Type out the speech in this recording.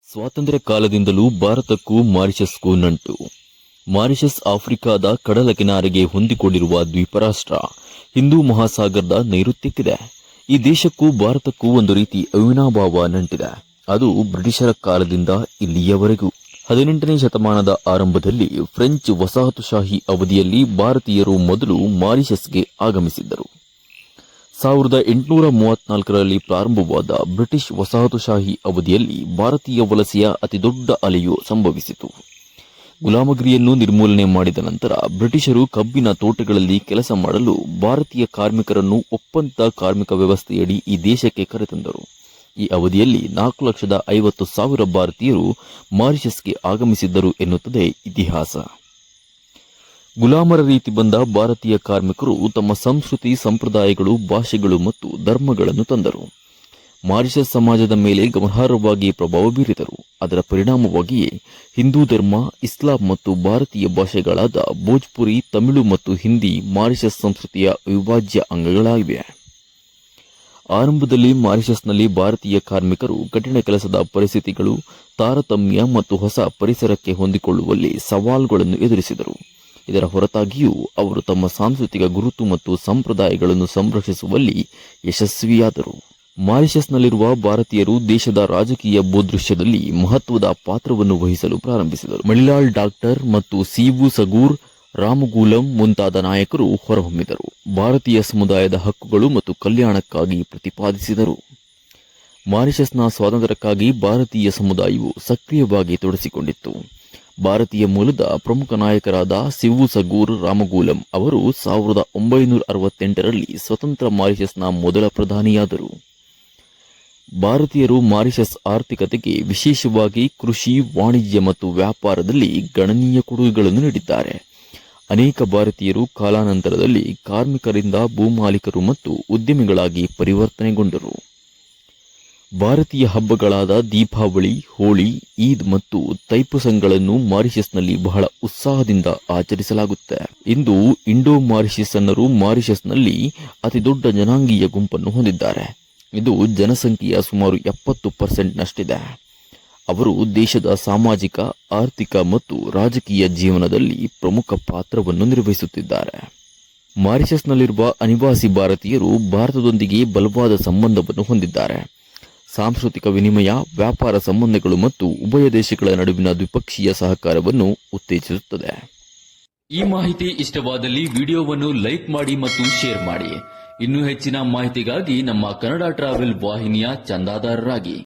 ಸ್ವಾತಂತ್ರ್ಯ ಕಾಲದಿಂದಲೂ ಭಾರತಕ್ಕೂ ಮಾರಿಷಸ್ಗೂ ನಂಟು. ಮಾರಿಷಸ್ ಆಫ್ರಿಕಾದ ಕಡಲ ಕಿನಾರೆಗೆ ಹೊಂದಿಕೊಂಡಿರುವ ದ್ವೀಪರಾಷ್ಟ್ರ. ಹಿಂದೂ ಮಹಾಸಾಗರದ ನೈಋತ್ಯಕ್ಕಿದೆ. ಈ ದೇಶಕ್ಕೂ ಭಾರತಕ್ಕೂ ಒಂದು ರೀತಿ ಅವಿನಾಭಾವ ನಂಟಿದೆ. ಅದು ಬ್ರಿಟಿಷರ ಕಾಲದಿಂದ ಇಲ್ಲಿಯವರೆಗೂ. 18ನೇ ಶತಮಾನದ ಆರಂಭದಲ್ಲಿ ಫ್ರೆಂಚ್ ವಸಾಹತುಶಾಹಿ ಅವಧಿಯಲ್ಲಿ ಭಾರತೀಯರು ಮೊದಲು ಮಾರಿಷಸ್ಗೆ ಆಗಮಿಸಿದ್ದರು. 1834ರಲ್ಲಿ ಪ್ರಾರಂಭವಾದ ಬ್ರಿಟಿಷ್ ವಸಾಹತುಶಾಹಿ ಅವಧಿಯಲ್ಲಿ ಭಾರತೀಯ ವಲಸೆಯ ಅತಿದೊಡ್ಡ ಅಲೆಯು ಸಂಭವಿಸಿತು. ಗುಲಾಮಗಿರಿಯನ್ನು ನಿರ್ಮೂಲನೆ ಮಾಡಿದ ನಂತರ ಬ್ರಿಟಿಷರು ಕಬ್ಬಿನ ತೋಟಗಳಲ್ಲಿ ಕೆಲಸ ಮಾಡಲು ಭಾರತೀಯ ಕಾರ್ಮಿಕರನ್ನು ಒಪ್ಪಂದ ಕಾರ್ಮಿಕ ವ್ಯವಸ್ಥೆಯಡಿ ಈ ದೇಶಕ್ಕೆ ಕರೆತಂದರು. ಈ ಅವಧಿಯಲ್ಲಿ 4,50,000 ಭಾರತೀಯರು ಮಾರಿಷಸ್ಗೆ ಆಗಮಿಸಿದ್ದರು ಎನ್ನುತ್ತದೆ ಇತಿಹಾಸ. ಗುಲಾಮರ ರೀತಿ ಬಂದ ಭಾರತೀಯ ಕಾರ್ಮಿಕರು ತಮ್ಮ ಸಂಸ್ಕೃತಿ, ಸಂಪ್ರದಾಯಗಳು, ಭಾಷೆಗಳು ಮತ್ತು ಧರ್ಮಗಳನ್ನು ತಂದರು. ಮಾರಿಷಸ್ ಸಮಾಜದ ಮೇಲೆ ಗಮನಾರ್ಹವಾಗಿ ಪ್ರಭಾವ ಬೀರಿದರು. ಅದರ ಪರಿಣಾಮವಾಗಿಯೇ ಹಿಂದೂ ಧರ್ಮ, ಇಸ್ಲಾಂ ಮತ್ತು ಭಾರತೀಯ ಭಾಷೆಗಳಾದ ಭೋಜ್ಪುರಿ, ತಮಿಳು ಮತ್ತು ಹಿಂದಿ ಮಾರಿಷಸ್ ಸಂಸ್ಕೃತಿಯ ಅವಿಭಾಜ್ಯ ಅಂಗಗಳಾಗಿವೆ. ಆರಂಭದಲ್ಲಿ ಮಾರಿಷಸ್ನಲ್ಲಿ ಭಾರತೀಯ ಕಾರ್ಮಿಕರು ಕಠಿಣ ಕೆಲಸದ ಪರಿಸ್ಥಿತಿಗಳು, ತಾರತಮ್ಯ ಮತ್ತು ಹೊಸ ಪರಿಸರಕ್ಕೆ ಹೊಂದಿಕೊಳ್ಳುವಲ್ಲಿ ಸವಾಲುಗಳನ್ನು ಎದುರಿಸಿದರು. ಇದರ ಹೊರತಾಗಿಯೂ ಅವರು ತಮ್ಮ ಸಾಂಸ್ಕೃತಿಕ ಗುರುತು ಮತ್ತು ಸಂಪ್ರದಾಯಗಳನ್ನು ಸಂರಕ್ಷಿಸುವಲ್ಲಿ ಯಶಸ್ವಿಯಾದರು. ಮಾರಿಷಸ್ನಲ್ಲಿರುವ ಭಾರತೀಯರು ದೇಶದ ರಾಜಕೀಯ ಭೂದೃಶ್ಯದಲ್ಲಿ ಮಹತ್ವದ ಪಾತ್ರವನ್ನು ವಹಿಸಲು ಪ್ರಾರಂಭಿಸಿದರು. ಮಣಿಲಾಲ್ ಡಾಕ್ಟರ್ ಮತ್ತು ಸಿವು ಸಗೂರ್, ರಾಮಗೂಲಂ ಮುಂತಾದ ನಾಯಕರು ಹೊರಹೊಮ್ಮಿದರು. ಭಾರತೀಯ ಸಮುದಾಯದ ಹಕ್ಕುಗಳು ಮತ್ತು ಕಲ್ಯಾಣಕ್ಕಾಗಿ ಪ್ರತಿಪಾದಿಸಿದರು. ಮಾರಿಷಸ್ನ ಸ್ವಾತಂತ್ರ್ಯಕ್ಕಾಗಿ ಭಾರತೀಯ ಸಮುದಾಯವು ಸಕ್ರಿಯವಾಗಿ ತೊಡಗಿಸಿಕೊಂಡಿತ್ತು. ಭಾರತೀಯ ಮೂಲದ ಪ್ರಮುಖ ನಾಯಕರಾದ ಸಿವು ಸಗೂರ್, ರಾಮಗೂಲಂ ಅವರು 1968ರಲ್ಲಿ ಸ್ವತಂತ್ರ ಮಾರಿಷಸ್ನ ಮೊದಲ ಪ್ರಧಾನಿಯಾದರು. ಭಾರತೀಯರು ಮಾರಿಷಸ್ ಆರ್ಥಿಕತೆಗೆ, ವಿಶೇಷವಾಗಿ ಕೃಷಿ, ವಾಣಿಜ್ಯ ಮತ್ತು ವ್ಯಾಪಾರದಲ್ಲಿ ಗಣನೀಯ ಕೊಡುಗೆಗಳನ್ನು ನೀಡಿದ್ದಾರೆ. ಅನೇಕ ಭಾರತೀಯರು ಕಾಲಾನಂತರದಲ್ಲಿ ಕಾರ್ಮಿಕರಿಂದ ಭೂಮಾಲೀಕರು ಮತ್ತು ಉದ್ಯಮಿಗಳಾಗಿ ಪರಿವರ್ತನೆಗೊಂಡರು. ಭಾರತೀಯ ಹಬ್ಬಗಳಾದ ದೀಪಾವಳಿ, ಹೋಳಿ, ಈದ್ ಮತ್ತು ತೈಪುಸಂಗಳನ್ನು ಮಾರಿಷಸ್ನಲ್ಲಿ ಬಹಳ ಉತ್ಸಾಹದಿಂದ ಆಚರಿಸಲಾಗುತ್ತೆ. ಇಂದು ಇಂಡೋ ಮಾರಿಷಿಯನ್ನರು ಮಾರಿಷಸ್ನಲ್ಲಿ ಅತಿದೊಡ್ಡ ಜನಾಂಗೀಯ ಗುಂಪನ್ನು ಹೊಂದಿದ್ದಾರೆ. ಇದು ಜನಸಂಖ್ಯೆಯ ಸುಮಾರು 70%ನಷ್ಟಿದೆ. ಅವರು ದೇಶದ ಸಾಮಾಜಿಕ, ಆರ್ಥಿಕ ಮತ್ತು ರಾಜಕೀಯ ಜೀವನದಲ್ಲಿ ಪ್ರಮುಖ ಪಾತ್ರವನ್ನು ನಿರ್ವಹಿಸುತ್ತಿದ್ದಾರೆ. ಮಾರಿಷಸ್ನಲ್ಲಿರುವ ಅನಿವಾಸಿ ಭಾರತೀಯರು ಭಾರತದೊಂದಿಗೆ ಬಲವಾದ ಸಂಬಂಧವನ್ನು ಹೊಂದಿದ್ದಾರೆ. ಸಾಂಸ್ಕೃತಿಕ ವಿನಿಮಯ, ವ್ಯಾಪಾರ ಸಂಬಂಧಗಳು ಮತ್ತು ಉಭಯ ದೇಶಗಳ ನಡುವಿನ ದ್ವಿಪಕ್ಷೀಯ ಸಹಕಾರವನ್ನು ಉತ್ತೇಜಿಸುತ್ತದೆ. ಈ ಮಾಹಿತಿ ಇಷ್ಟವಾದಲ್ಲಿ ವಿಡಿಯೋವನ್ನು ಲೈಕ್ ಮಾಡಿ ಮತ್ತು ಶೇರ್ ಮಾಡಿ. ಇನ್ನೂ ಹೆಚ್ಚಿನ ಮಾಹಿತಿಗಾಗಿ ನಮ್ಮ ಕನ್ನಡ ಟ್ರಾವೆಲ್ ವಾಹಿನಿಯ ಚಂದಾದಾರರಾಗಿ.